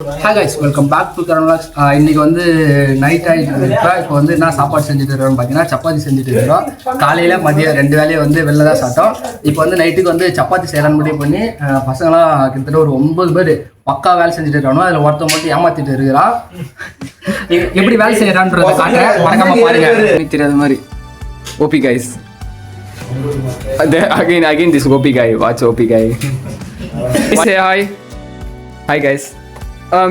Hi guys, welcome back to Karan vlogs. இன்னைக்கு வந்து night ஆயிட்டு இப்போ வந்து என்ன சாப்பாடு செஞ்சுட்டு இருக்கோம்னு பார்த்தீங்கன்னா சப்பாத்தி செஞ்சுட்டு இருக்கோம். காலையில மதியம் 2 வேளையும் வந்து வெளில தான் சாப்பிட்டோம். இப்போ வந்து நைட்டுக்கு வந்து சப்பாத்தி செய்யலாம்னு முடிவு பண்ணி பசங்களாம் கிட்டத்தட்ட ஒரு 9 பேர் பக்கா வேலை செஞ்சுட்டு இருக்கானோ அதில் ஒருத்தன் மட்டும் ஏமாத்திட்டு இருக்கிறான். எப்படி வேலை செய்யறான்றத காட்டுறேன், மறக்காம பாருங்க. தெரியாத மாதிரி OP guys. Again this OP guy. Watch OP guy. Say hi. Hi guys.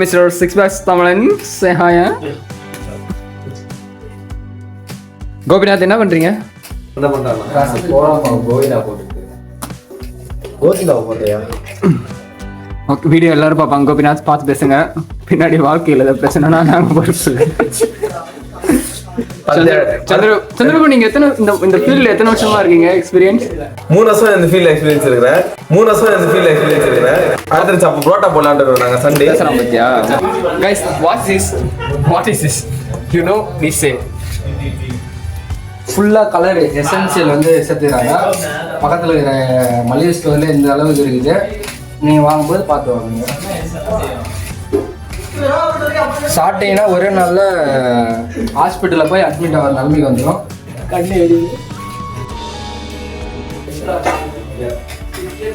Mr. Sixpack Tamalan, say hi. Gopinath என்ன பண்றீங்க? என்ன பண்றாங்க? கோவிந்தா போடுறியா? ஓகே, வீடியோ எல்லாரும் பாப்பாங்க. கோபிநாத் பார்த்து பேசுங்க. பின்னாடி வாழ்க்கையில் ஏதாவது பிரச்சனைனா நாங்கள் பொறுப்பு. சந்திரபாபு, நீங்க இந்த ஃபீல்ட்ல எத்தனை வருஷமா இருக்கீங்க? எக்ஸ்பீரியன்ஸ் 3 வருஷம் இந்த ஃபீல்ட்ல எக்ஸ்பீரியன்ஸ் இருக்கிறேன். அடுத்து அப்ப புரோட்டா போலாம்னு இருக்கோம் நாங்க சண்டே. பத்தியா guys, what is this you know we say ஃபுல்லா கலர் எசென்ஷியல் வந்து சேர்த்துறாங்க. பக்கத்துல இருக்கிற மளிகை ஸ்டோர்ல இந்த அளவுக்கு இருக்குது. நீங்க வாங்கும்போது பார்த்து வாங்குங்க. சாப்பிட்டீங்கன்னா ஒரே நாள்ல ஹாஸ்பிட்டலில் போய் அட்மிட் ஆகிற நிலைமைக்கு வந்துடும்.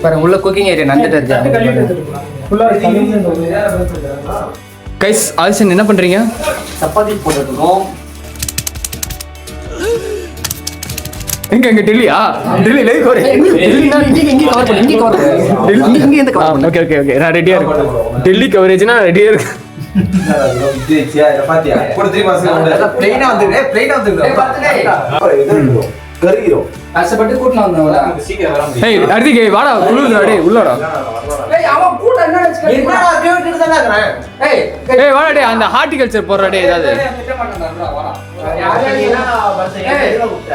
பாருங்க, உள்ள குக்கிங் ஏரியா நந்துட்டு இருக்காங்க. கைஸ், ஆல்சன் என்ன பண்றீங்க? சப்பாத்தி போட்டுருக்கோம். எங்க டெல்லியா? டெல்லி லைவ் வரே. டெல்லினா இங்க கவர் பண்ணு. இங்க கவர் பண்ணு. இங்க இந்த கவர் பண்ணு. ஓகே நான் ரெடியா இருக்கேன். டெல்லி கவரேஜ்னா ரெடியா இருக்கேன். கஷ்டப்பட்டு கூட்டினா வந்தவங்களா? ஏய் அர்த்திகே வாடா, குளுடா டேய், உள்ளடா. ஏய் அவன் கூட என்ன நினைச்சீங்க? என்னடா கேட்டிட்டு தான இருக்கறேன். ஏய் வாடா டேய், அந்த ஹார்டிகல்ச்சர் போறடா டேய் ஏதாவது. வாடா. யாரேனா பர்த்டே எதுல கூப்பிட்ட?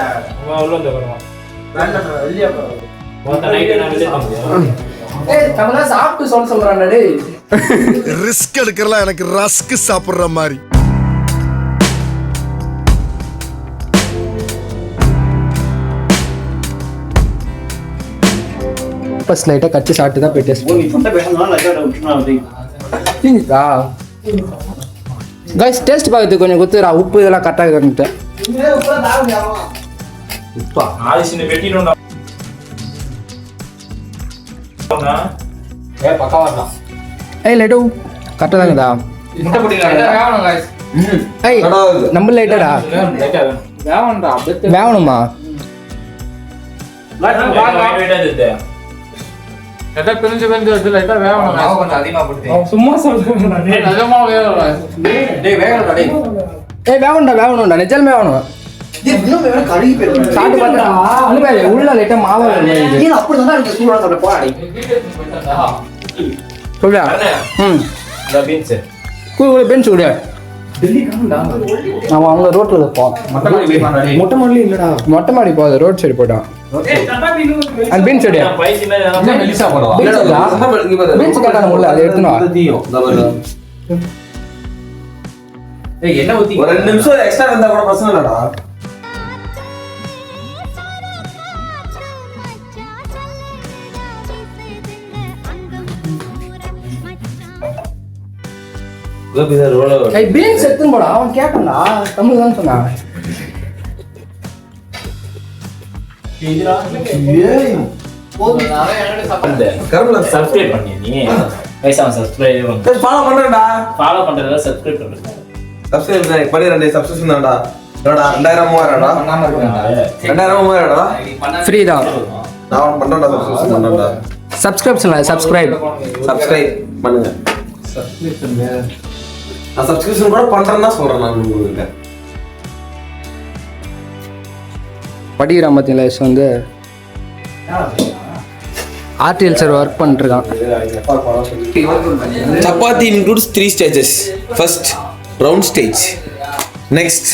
வா உள்ள வந்து வரமா. வேண்டாம்டா, வெளிய போ. போட்ட நைட் நான் வெளிய போறேன். ஏய் தமனா சாப்பிட்டு சொல்றானே டேய். ரிஸ்க் எடுக்கறலாம் எனக்கு ரஸ்க் சாப்பிடுற மாதிரி. ஃபர்ஸ்ட் லைட்டா கட்டி சாப்பிட்டு தான் போய் டெஸ்ட் பண்ணி. நீ ஃபுட்ட பேசணும்னா லைட்டா விட்டுனா வந்து. சரிடா. गाइस, டேஸ்ட் பார்த்து கொஞ்சம் குத்துறா. உப்பு இதெல்லாம் கரெக்ட்டா இருக்குன்னு. ஏய் உப்பு தாவுடா. உப்பா ஆதிசின வெட்டினோடா. ஏய் பக்கா வரலாம். ஏய் லைட்டோ கரெக்ட்டா தான்டா. இஷ்ட போடிங்களா? வேணும் गाइस. ஏய் நம்ம லைட்டடா. லைட்டா வேணும்டா. வேணுமா? லைட்டா கட்ட பிரிஞ்சு வந்து லைட்டா வேணும். நான் கொஞ்சம் அதிகமா போடுறேன். சும்மா சொல்றேன். டேய் நிஜமா வேணும்டா. டேய் வேணும்டா டேய். ஏய் வேணும்டா நிஜமே வேணும். டேய் இன்னும் வேற கழுகி போயிடும். சாப்பிட்டு பார்த்தா அனுபவே உள்ள லைட்டா மாவு வேணும். ஏன் அப்படி தான் எனக்கு சூடா சாப்பிட போடா டேய். சொல்டா. இந்த பீன்ஸ். கூகுள பீன்ஸ் குடு. டெல்லி காணும்டா. அவங்க ரோட்ல போ. மொட்டை மாடி இல்லடா. மொட்டை மாடி போ, ரோட் சைடு போடா. ஏய் சப்பாத்தி அந்த பீன்ஸ் எடு. பைசி மேல என்ன மெலிசா போடுவா. பீன்ஸ் கட்டான உள்ள அதை எடுத்துனோ. தீயும். ஏய் என்ன ஊத்தி? ஒரு 2 நிமிஷம் எக்ஸ்ட்ரா வந்தா கூட பிரச்சனை இல்லடா. கோபிதா ரோல. ஏய் பீன்ஸ் எடுத்துன் போடா. அவன் கேட்டடா. தமிழ் தான் சொன்னா. ஏய்டா. ஏய் போதுனால என்னோட சாப்பிடு. கரம்ல சப்ஸ்கிரைப் பண்ணி நீ. கைஸ் அவன் சப்ஸ்கிரைப் பண்ணு. ஃபாலோ பண்றடா. ஃபாலோ பண்றதா சப்ஸ்கிரைப் பண்ணு. சப்ஸ்கிரைப் பண்ணி 2 சப்ஸ்கிரிப்ஷன் தான்டா. என்னடா 2000 3000டா. பண்ணாம இருக்கேன்டா. 2000 3000டா. ஃப்ரீ தான். நான் பண்றேன்டா சப்ஸ்கிரிப்ஷன் பண்றேன்டா. சப்ஸ்கிரைப் பண்ணுங்க. சப்ஸ்கிரிப்ஷன் நான் சப்ஸ்கிரிப்ஷன் கூட பண்றேன்னா சொல்றேன் நான் உங்களுக்கு. படிக்கிற மத்தியில வந்து ஆர்டிஎல் சார் ஒர்க் பண்ணிட்டு இருக்கான். Chapati includes 3 stages. First, round stage. Next,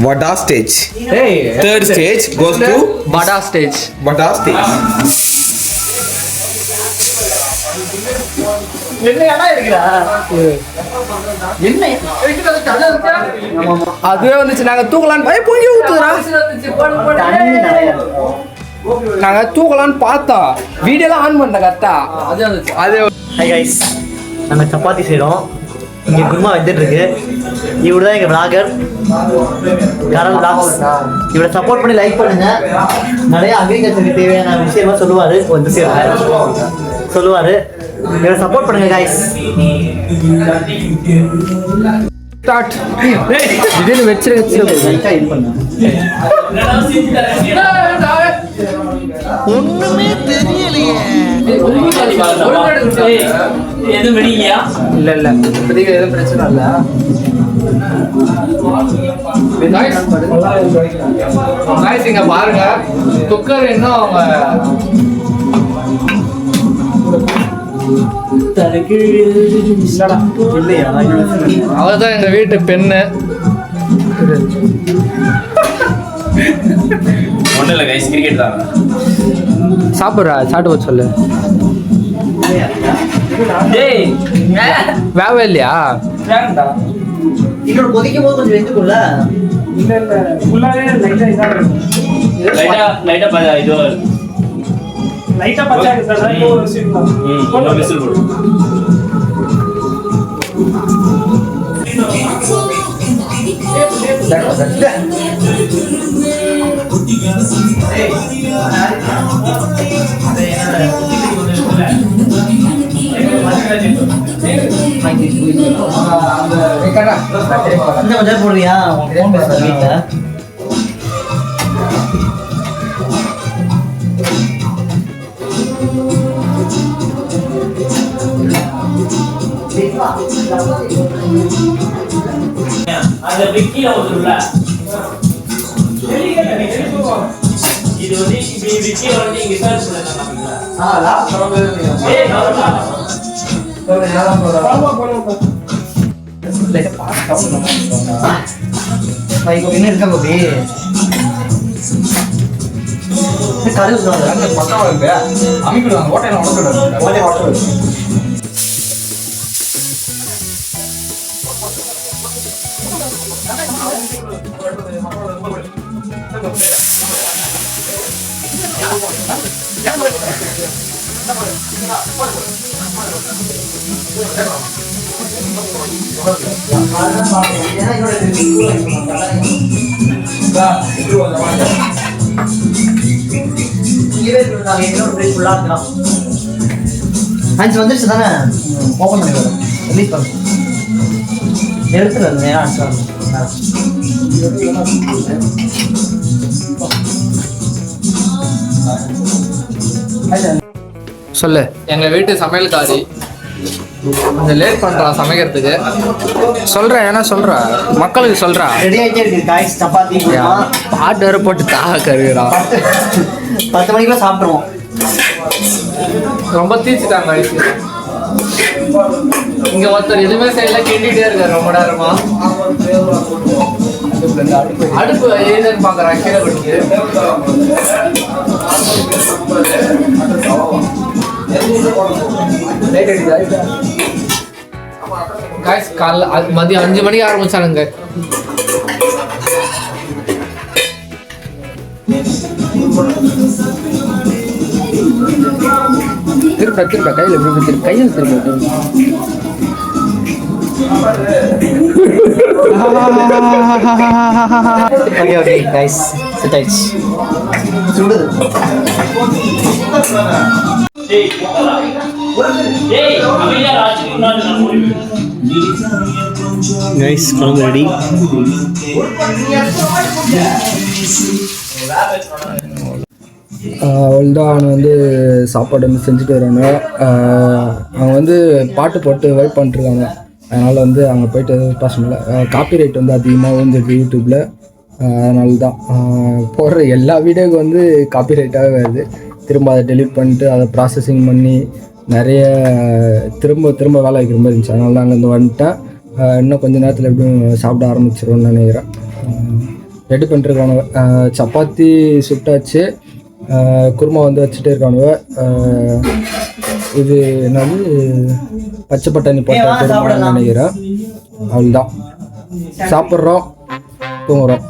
vada stage. Hey, third stage goes to vada stage. என்னடா இருக்குடா? என்ன அதுவே வந்துச்சு. நாங்க தூக்கலான்னு போய் பொங்கி ஊத்துறா. நாங்க தூக்கலான்னு பார்த்தோம். வீடியோலாம் ஆன் பண்ண கரெக்டா அது. Hi guys, நாங்கள் சப்பாத்தி செய்கிறோம். இங்கே குருமா வந்துட்டுருக்கு. இவர் தான் எங்கள் vlogger கரண் vlogs. இவரை சப்போர்ட் பண்ணி லைக் பண்ணுங்க. நிறைய அக்ரிகல்ச்சருக்கு தேவையான விஷயமா சொல்லுவார். இவரை சப்போர்ட் பண்ணுங்க guys. ஸ்டார்ட். திடீர்னு வச்சிரு ஒண்ணுமே தெரியலையே. எதுவும் வெளியா இல்ல இப்போதைக்கு எதுவும் பிரச்சனை இல்லை. இங்க பாருங்க குக்கர் இன்னும் அவங்க அவர்தான் எங்க வீட்டு பெண்ணு. ஒன்றும் இல்லை கைஸ், கிரிக்கெட் தான். சாப்பிட்றா சாப்பிட்டு போச்சு சொல்லு. வேவ இல்லையா? இன்னொரு கொதிக்கும் போது கொஞ்சம் வெந்துக்குள்ள. லைட்டா பச்சை விசில் போடு. கொஞ்சம் போடுறியா வீட்டில்? அந்த விக்கில ஒருல இது வந்து விக்கி வந்து இங்க சர்ச் பண்ணாங்க. லாஸ்ட் தரவே ஏய் நல்லா என்ன இருக்கா கோபி? கருது அமைப்பிடுவாங்க ஓட்டையில உடம்பு. வந்துருச்சு தானே? ஓப்பன் பண்ணி வரும். ரிலீஸ் பண்ணு. எடுத்துட்டு சொல்லு. எங்க வீட்டு சமையல்காரி கொஞ்சம் லேட் பண்றா சமைக்கிறதுக்கு. சொல்றேன் ஏன்னா சொல்றா மக்களுக்கு சொல்றா. ரெடி ஆகிட்டே இருக்கு காய்ஸ். சப்பாத்தி பாட்டு வேற போட்டு தாக கருகிறா. 10 மணிக்குள்ள சாப்பிடுவோம். ரொம்ப தீச்சிட்டாங்க ஐஸ். இங்க ஒருத்தர் எதுவுமே செய்யல, கிண்டிட்டே இருக்காரு ரொம்ப நேரமா. அடுப்பு ஏதுன்னு பாக்குறேன் கீழே விட்டு. காலைல மதியம் 5 மணிக்கு ஆரம்பிச்சானுங்க. திரும்ப கையில் திரும்ப ஓகே गाइस செட் ஆயிடுச்சு. சுடுது. गाइस குழம்பு ரெடி. அவ்வளோதான். அவன் வந்து சாப்பாடு வந்து செஞ்சுட்டு வராங்க. அவங்க வந்து பாட்டு போட்டு வெயிட் பண்ணிட்டுருக்காங்க. அதனால் வந்து அங்கே போய்ட்டு பசங்கள காப்பி ரைட் வந்து அதிகமாக வந்துடுது யூடியூப்பில். அதனால தான் போடுற எல்லா வீடியோவுக்கு வந்து காப்பி ரைட்டாகவே வருது. திரும்ப அதை டெலிட் பண்ணிட்டு அதை ப்ராசஸிங் பண்ணி நிறைய திரும்ப வேலை வைக்கிற மாதிரி இருந்துச்சு. அதனால தான் அங்கேருந்து வந்துட்டேன். இன்னும் கொஞ்சம் நேரத்தில் எப்படியும் சாப்பிட ஆரம்பிச்சிருவோன்னு நினைக்கிறேன். ரெடி பண்ணிட்டுருக்கானுங்க. சப்பாத்தி சுட்டாச்சு, குருமா வந்து வச்சுட்டே இருக்கானுங்க. இது என்னது பச்சை பட்டாணி போட்ட குருமான்னு நினைக்கிறேன். அவ்வளோதான். சாப்பிட்றோம், தூங்குறோம்.